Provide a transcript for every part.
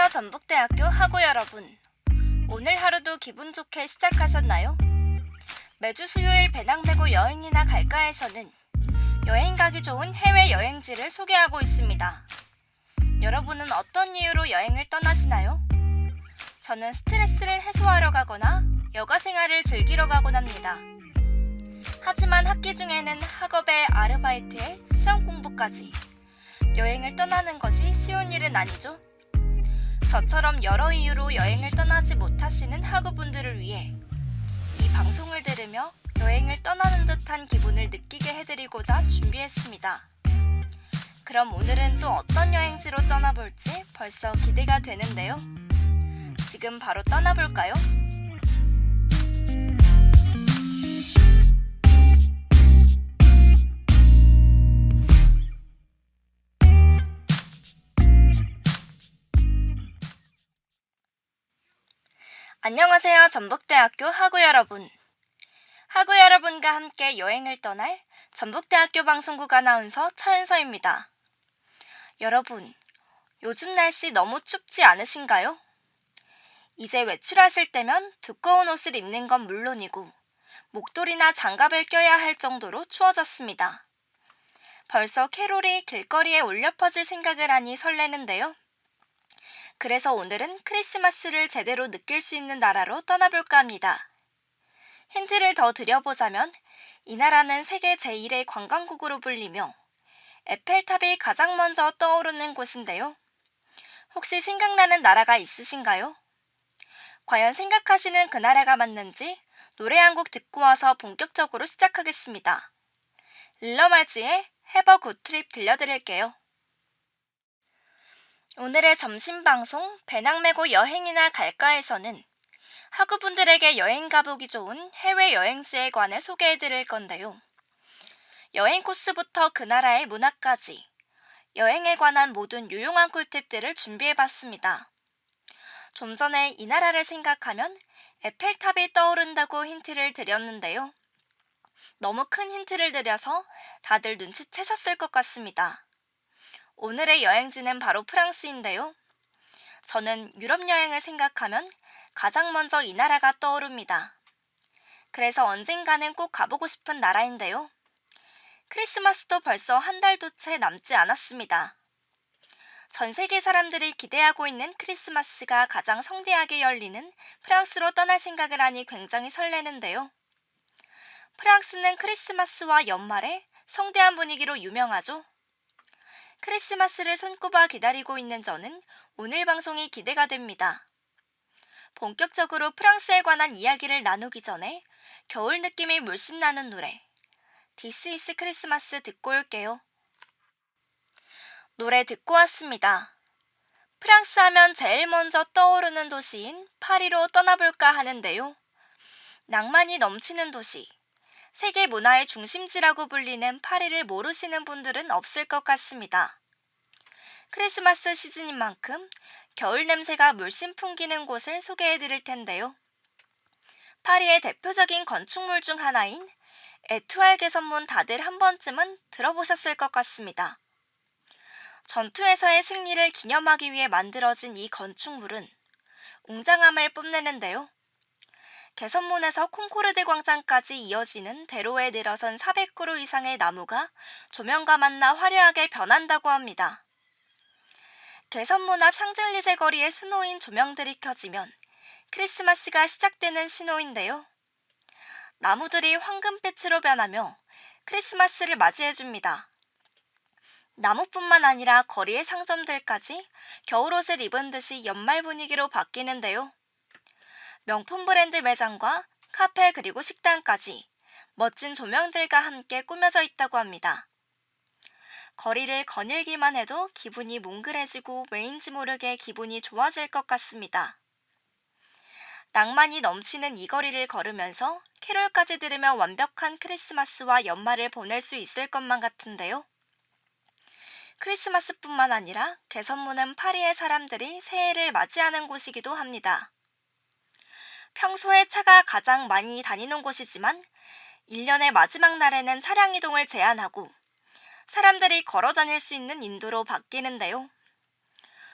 안녕하세요, 전북대학교 학우 여러분. 오늘 하루도 기분 좋게 시작하셨나요? 매주 수요일 배낭 메고 여행이나 갈까에서는 여행 가기 좋은 해외 여행지를 소개하고 있습니다. 여러분은 어떤 이유로 여행을 떠나시나요? 저는 스트레스를 해소하러 가거나 여가 생활을 즐기러 가곤 합니다. 하지만 학기 중에는 학업에 아르바이트에 시험 공부까지 여행을 떠나는 것이 쉬운 일은 아니죠. 저처럼 여러 이유로 여행을 떠나지 못하시는 학우분들을 위해 이 방송을 들으며 여행을 떠나는 듯한 기분을 느끼게 해드리고자 준비했습니다. 그럼 오늘은 또 어떤 여행지로 떠나볼지 벌써 기대가 되는데요. 지금 바로 떠나볼까요? 안녕하세요, 전북대학교 학우 여러분. 학우 여러분과 함께 여행을 떠날 전북대학교 방송국 아나운서 차윤서입니다. 여러분, 요즘 날씨 너무 춥지 않으신가요? 이제 외출하실 때면 두꺼운 옷을 입는 건 물론이고 목도리나 장갑을 껴야 할 정도로 추워졌습니다. 벌써 캐롤이 길거리에 울려 퍼질 생각을 하니 설레는데요. 그래서 오늘은 크리스마스를 제대로 느낄 수 있는 나라로 떠나볼까 합니다. 힌트를 더 드려보자면 이 나라는 세계 제1의 관광국으로 불리며 에펠탑이 가장 먼저 떠오르는 곳인데요. 혹시 생각나는 나라가 있으신가요? 과연 생각하시는 그 나라가 맞는지 노래 한 곡 듣고 와서 본격적으로 시작하겠습니다. 릴러말지의 Have a Good Trip 들려드릴게요. 오늘의 점심 방송 배낭 메고 여행이나 갈까에서는 학우분들에게 여행 가보기 좋은 해외 여행지에 관해 소개해드릴 건데요. 여행 코스부터 그 나라의 문화까지 여행에 관한 모든 유용한 꿀팁들을 준비해봤습니다. 좀 전에 이 나라를 생각하면 에펠탑이 떠오른다고 힌트를 드렸는데요. 너무 큰 힌트를 드려서 다들 눈치채셨을 것 같습니다. 오늘의 여행지는 바로 프랑스인데요. 저는 유럽 여행을 생각하면 가장 먼저 이 나라가 떠오릅니다. 그래서 언젠가는 꼭 가보고 싶은 나라인데요. 크리스마스도 벌써 한 달도 채 남지 않았습니다. 전 세계 사람들이 기대하고 있는 크리스마스가 가장 성대하게 열리는 프랑스로 떠날 생각을 하니 굉장히 설레는데요. 프랑스는 크리스마스와 연말에 성대한 분위기로 유명하죠. 크리스마스를 손꼽아 기다리고 있는 저는 오늘 방송이 기대가 됩니다. 본격적으로 프랑스에 관한 이야기를 나누기 전에 겨울 느낌이 물씬 나는 노래 This is Christmas 듣고 올게요. 노래 듣고 왔습니다. 프랑스 하면 제일 먼저 떠오르는 도시인 파리로 떠나볼까 하는데요. 낭만이 넘치는 도시, 세계 문화의 중심지라고 불리는 파리를 모르시는 분들은 없을 것 같습니다. 크리스마스 시즌인 만큼 겨울 냄새가 물씬 풍기는 곳을 소개해드릴 텐데요. 파리의 대표적인 건축물 중 하나인 에투알 개선문 다들 한 번쯤은 들어보셨을 것 같습니다. 전투에서의 승리를 기념하기 위해 만들어진 이 건축물은 웅장함을 뽐내는데요. 개선문에서 콩코르드 광장까지 이어지는 대로에 늘어선 400그루 이상의 나무가 조명과 만나 화려하게 변한다고 합니다. 개선문 앞 샹젤리제 거리에 수놓인 조명들이 켜지면 크리스마스가 시작되는 신호인데요. 나무들이 황금빛으로 변하며 크리스마스를 맞이해줍니다. 나무뿐만 아니라 거리의 상점들까지 겨울옷을 입은 듯이 연말 분위기로 바뀌는데요. 명품 브랜드 매장과 카페 그리고 식당까지 멋진 조명들과 함께 꾸며져 있다고 합니다. 거리를 거닐기만 해도 기분이 몽글해지고 왜인지 모르게 기분이 좋아질 것 같습니다. 낭만이 넘치는 이 거리를 걸으면서 캐롤까지 들으며 완벽한 크리스마스와 연말을 보낼 수 있을 것만 같은데요. 크리스마스뿐만 아니라 개선문은 파리의 사람들이 새해를 맞이하는 곳이기도 합니다. 평소에 차가 가장 많이 다니는 곳이지만 1년의 마지막 날에는 차량 이동을 제한하고 사람들이 걸어 다닐 수 있는 인도로 바뀌는데요.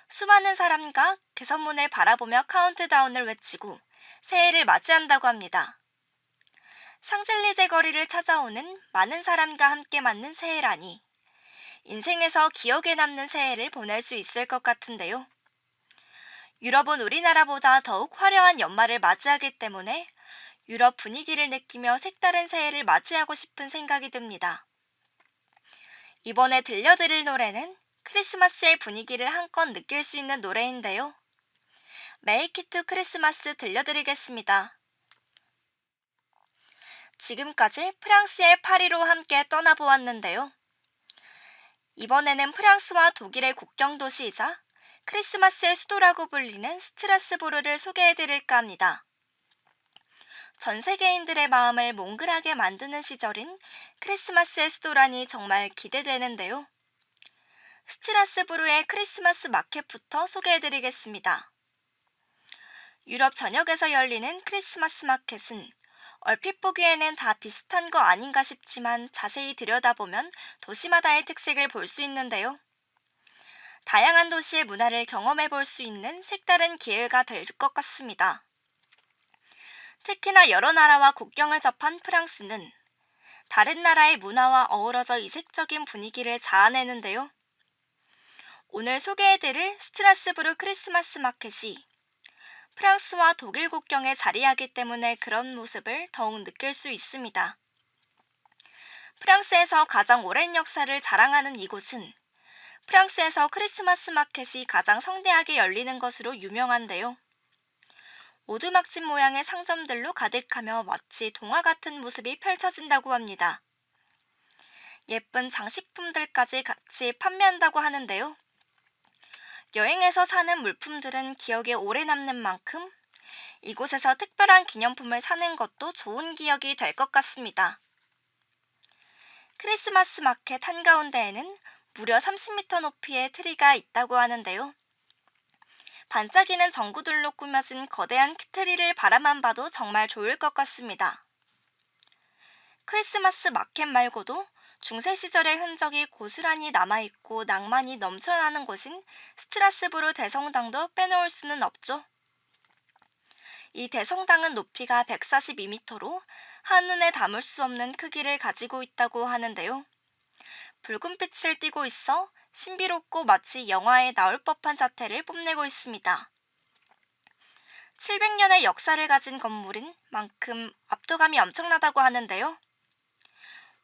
수많은 사람과 개선문을 바라보며 카운트다운을 외치고 새해를 맞이한다고 합니다. 샹젤리제 거리를 찾아오는 많은 사람과 함께 맞는 새해라니 인생에서 기억에 남는 새해를 보낼 수 있을 것 같은데요. 유럽은 우리나라보다 더욱 화려한 연말을 맞이하기 때문에 유럽 분위기를 느끼며 색다른 새해를 맞이하고 싶은 생각이 듭니다. 이번에 들려드릴 노래는 크리스마스의 분위기를 한껏 느낄 수 있는 노래인데요. Make It to Christmas 들려드리겠습니다. 지금까지 프랑스의 파리로 함께 떠나보았는데요. 이번에는 프랑스와 독일의 국경 도시이자 크리스마스의 수도라고 불리는 스트라스부르를 소개해드릴까 합니다. 전 세계인들의 마음을 몽글하게 만드는 시절인 크리스마스의 수도라니 정말 기대되는데요. 스트라스부르의 크리스마스 마켓부터 소개해드리겠습니다. 유럽 전역에서 열리는 크리스마스 마켓은 얼핏 보기에는 다 비슷한 거 아닌가 싶지만 자세히 들여다보면 도시마다의 특색을 볼 수 있는데요. 다양한 도시의 문화를 경험해 볼 수 있는 색다른 기회가 될 것 같습니다. 특히나 여러 나라와 국경을 접한 프랑스는 다른 나라의 문화와 어우러져 이색적인 분위기를 자아내는데요. 오늘 소개해드릴 스트라스부르 크리스마스 마켓이 프랑스와 독일 국경에 자리하기 때문에 그런 모습을 더욱 느낄 수 있습니다. 프랑스에서 가장 오랜 역사를 자랑하는 이곳은 프랑스에서 크리스마스 마켓이 가장 성대하게 열리는 것으로 유명한데요. 오두막집 모양의 상점들로 가득하며 마치 동화 같은 모습이 펼쳐진다고 합니다. 예쁜 장식품들까지 같이 판매한다고 하는데요. 여행에서 사는 물품들은 기억에 오래 남는 만큼 이곳에서 특별한 기념품을 사는 것도 좋은 기억이 될 것 같습니다. 크리스마스 마켓 한가운데에는 무려 30m 높이의 트리가 있다고 하는데요. 반짝이는 전구들로 꾸며진 거대한 트리를 바라만 봐도 정말 좋을 것 같습니다. 크리스마스 마켓 말고도 중세 시절의 흔적이 고스란히 남아있고 낭만이 넘쳐나는 곳인 스트라스부르 대성당도 빼놓을 수는 없죠. 이 대성당은 높이가 142m로 한눈에 담을 수 없는 크기를 가지고 있다고 하는데요. 붉은 빛을 띠고 있어 신비롭고 마치 영화에 나올 법한 자태를 뽐내고 있습니다. 700년의 역사를 가진 건물인 만큼 압도감이 엄청나다고 하는데요.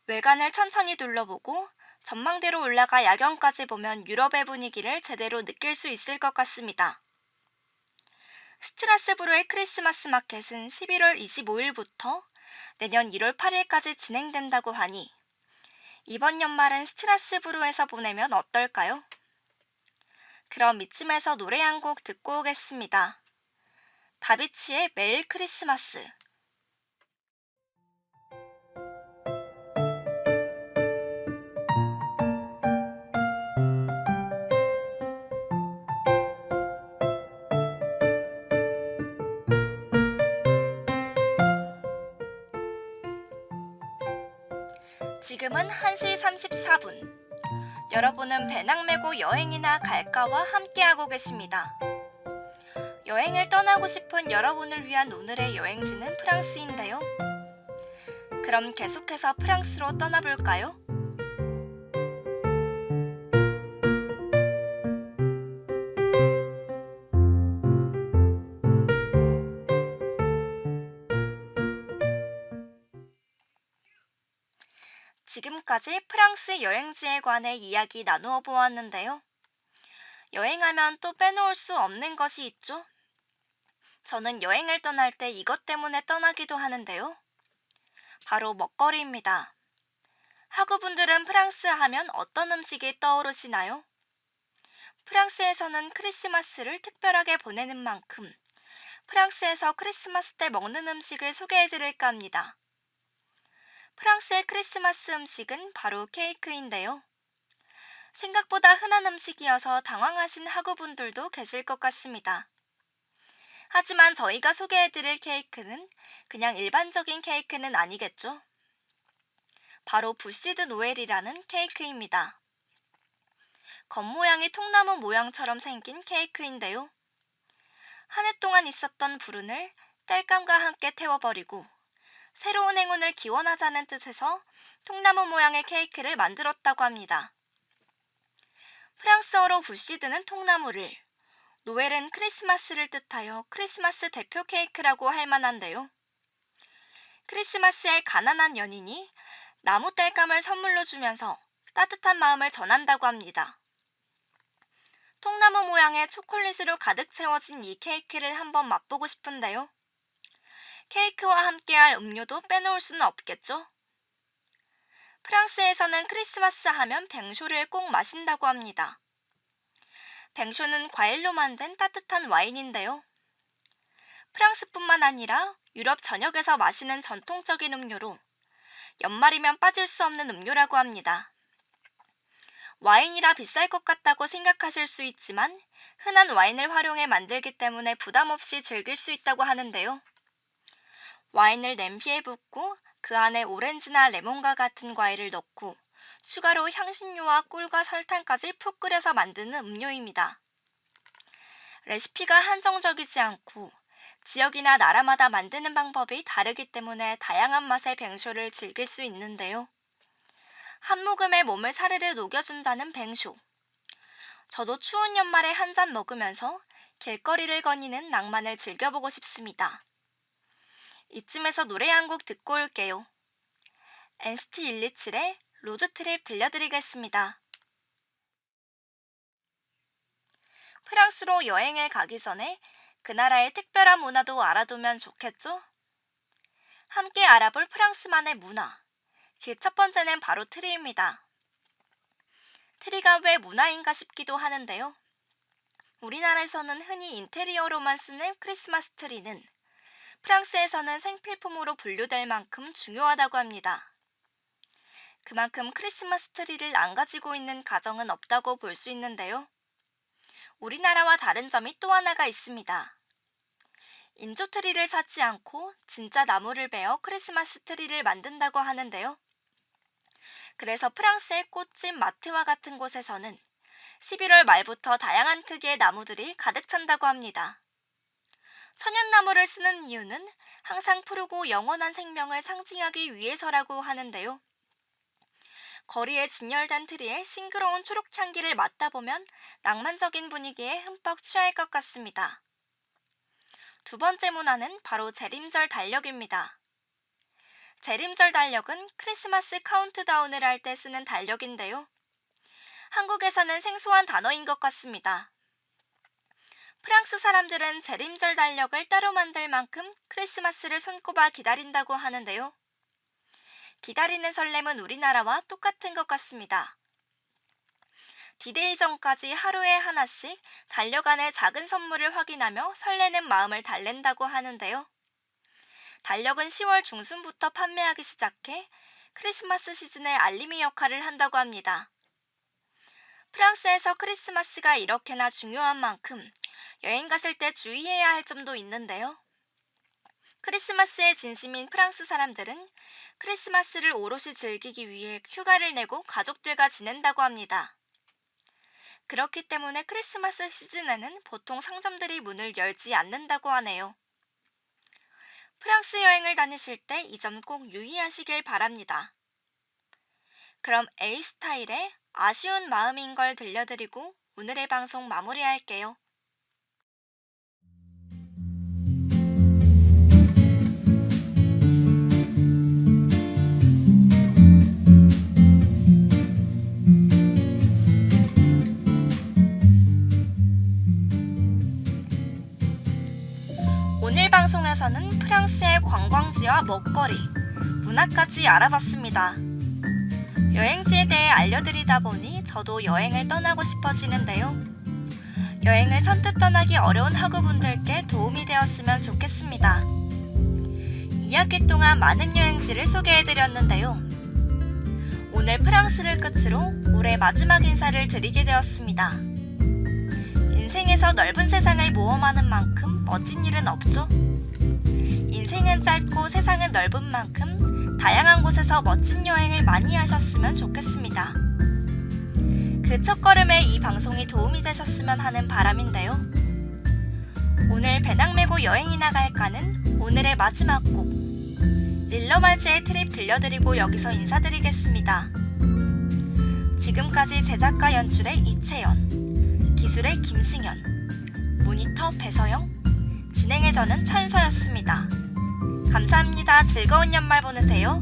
외관을 천천히 둘러보고 전망대로 올라가 야경까지 보면 유럽의 분위기를 제대로 느낄 수 있을 것 같습니다. 스트라스부르의 크리스마스 마켓은 11월 25일부터 내년 1월 8일까지 진행된다고 하니 이번 연말은 스트라스부르에서 보내면 어떨까요? 그럼 이쯤에서 노래 한 곡 듣고 오겠습니다. 다비치의 매일 크리스마스. 지금은 1시 34분. 여러분은 배낭 메고 여행이나 갈까와 함께하고 계십니다. 여행을 떠나고 싶은 여러분을 위한 오늘의 여행지는 프랑스인데요. 그럼 계속해서 프랑스로 떠나볼까요? 지금까지 프랑스 여행지에 관해 이야기 나누어 보았는데요. 여행하면 또 빼놓을 수 없는 것이 있죠? 저는 여행을 떠날 때 이것 때문에 떠나기도 하는데요. 바로 먹거리입니다. 학우분들은 프랑스 하면 어떤 음식이 떠오르시나요? 프랑스에서는 크리스마스를 특별하게 보내는 만큼 프랑스에서 크리스마스 때 먹는 음식을 소개해드릴까 합니다. 프랑스의 크리스마스 음식은 바로 케이크인데요. 생각보다 흔한 음식이어서 당황하신 학우분들도 계실 것 같습니다. 하지만 저희가 소개해드릴 케이크는 그냥 일반적인 케이크는 아니겠죠? 바로 부시드 노엘이라는 케이크입니다. 겉모양이 통나무 모양처럼 생긴 케이크인데요. 한 해 동안 있었던 불운을 땔감과 함께 태워버리고 새로운 행운을 기원하자는 뜻에서 통나무 모양의 케이크를 만들었다고 합니다. 프랑스어로 부시드는 통나무를, 노엘은 크리스마스를 뜻하여 크리스마스 대표 케이크라고 할 만한데요. 크리스마스에 가난한 연인이 나무 땔감을 선물로 주면서 따뜻한 마음을 전한다고 합니다. 통나무 모양의 초콜릿으로 가득 채워진 이 케이크를 한번 맛보고 싶은데요. 케이크와 함께할 음료도 빼놓을 수는 없겠죠? 프랑스에서는 크리스마스 하면 뱅쇼를 꼭 마신다고 합니다. 뱅쇼는 과일로 만든 따뜻한 와인인데요. 프랑스뿐만 아니라 유럽 전역에서 마시는 전통적인 음료로 연말이면 빠질 수 없는 음료라고 합니다. 와인이라 비쌀 것 같다고 생각하실 수 있지만 흔한 와인을 활용해 만들기 때문에 부담 없이 즐길 수 있다고 하는데요. 와인을 냄비에 붓고 그 안에 오렌지나 레몬과 같은 과일을 넣고 추가로 향신료와 꿀과 설탕까지 푹 끓여서 만드는 음료입니다. 레시피가 한정적이지 않고 지역이나 나라마다 만드는 방법이 다르기 때문에 다양한 맛의 뱅쇼를 즐길 수 있는데요. 한 모금에 몸을 사르르 녹여준다는 뱅쇼. 저도 추운 연말에 한 잔 먹으면서 길거리를 거니는 낭만을 즐겨보고 싶습니다. 이쯤에서 노래 한 곡 듣고 올게요. NCT 127의 로드트립 들려드리겠습니다. 프랑스로 여행을 가기 전에 그 나라의 특별한 문화도 알아두면 좋겠죠? 함께 알아볼 프랑스만의 문화. 그 첫 번째는 바로 트리입니다. 트리가 왜 문화인가 싶기도 하는데요. 우리나라에서는 흔히 인테리어로만 쓰는 크리스마스 트리는 프랑스에서는 생필품으로 분류될 만큼 중요하다고 합니다. 그만큼 크리스마스 트리를 안 가지고 있는 가정은 없다고 볼 수 있는데요. 우리나라와 다른 점이 또 하나가 있습니다. 인조 트리를 사지 않고 진짜 나무를 베어 크리스마스 트리를 만든다고 하는데요. 그래서 프랑스의 꽃집 마트와 같은 곳에서는 11월 말부터 다양한 크기의 나무들이 가득 찬다고 합니다. 천연나무를 쓰는 이유는 항상 푸르고 영원한 생명을 상징하기 위해서라고 하는데요. 거리에 진열된 트리에 싱그러운 초록 향기를 맡다 보면 낭만적인 분위기에 흠뻑 취할 것 같습니다. 두 번째 문화는 바로 재림절 달력입니다. 재림절 달력은 크리스마스 카운트다운을 할 때 쓰는 달력인데요. 한국에서는 생소한 단어인 것 같습니다. 프랑스 사람들은 재림절 달력을 따로 만들 만큼 크리스마스를 손꼽아 기다린다고 하는데요. 기다리는 설렘은 우리나라와 똑같은 것 같습니다. 디데이 전까지 하루에 하나씩 달력 안에 작은 선물을 확인하며 설레는 마음을 달랜다고 하는데요. 달력은 10월 중순부터 판매하기 시작해 크리스마스 시즌의 알림이 역할을 한다고 합니다. 프랑스에서 크리스마스가 이렇게나 중요한 만큼 여행 갔을 때 주의해야 할 점도 있는데요. 크리스마스의 진심인 프랑스 사람들은 크리스마스를 오롯이 즐기기 위해 휴가를 내고 가족들과 지낸다고 합니다. 그렇기 때문에 크리스마스 시즌에는 보통 상점들이 문을 열지 않는다고 하네요. 프랑스 여행을 다니실 때 이 점 꼭 유의하시길 바랍니다. 그럼 A스타일의 아쉬운 마음인 걸 들려드리고 오늘의 방송 마무리할게요. 오늘 방송에서는 프랑스의 관광지와 먹거리, 문화까지 알아봤습니다. 여행지에 대해 알려드리다 보니 저도 여행을 떠나고 싶어지는데요. 여행을 선뜻 떠나기 어려운 학우분들께 도움이 되었으면 좋겠습니다. 2학기 동안 많은 여행지를 소개해드렸는데요. 오늘 프랑스를 끝으로 올해 마지막 인사를 드리게 되었습니다. 인생에서 넓은 세상을 모험하는 만큼 멋진 일은 없죠. 인생은 짧고 세상은 넓은 만큼 다양한 곳에서 멋진 여행을 많이 하셨으면 좋겠습니다. 그 첫걸음에 이 방송이 도움이 되셨으면 하는 바람인데요. 오늘 배낭 메고 여행이나 갈까는 오늘의 마지막 곡. 릴러말즈의 트립 들려드리고 여기서 인사드리겠습니다. 지금까지 제작과 연출의 이채연, 기술의 김승현, 모니터 배서영, 진행의 저는 차윤서였습니다. 감사합니다. 즐거운 연말 보내세요.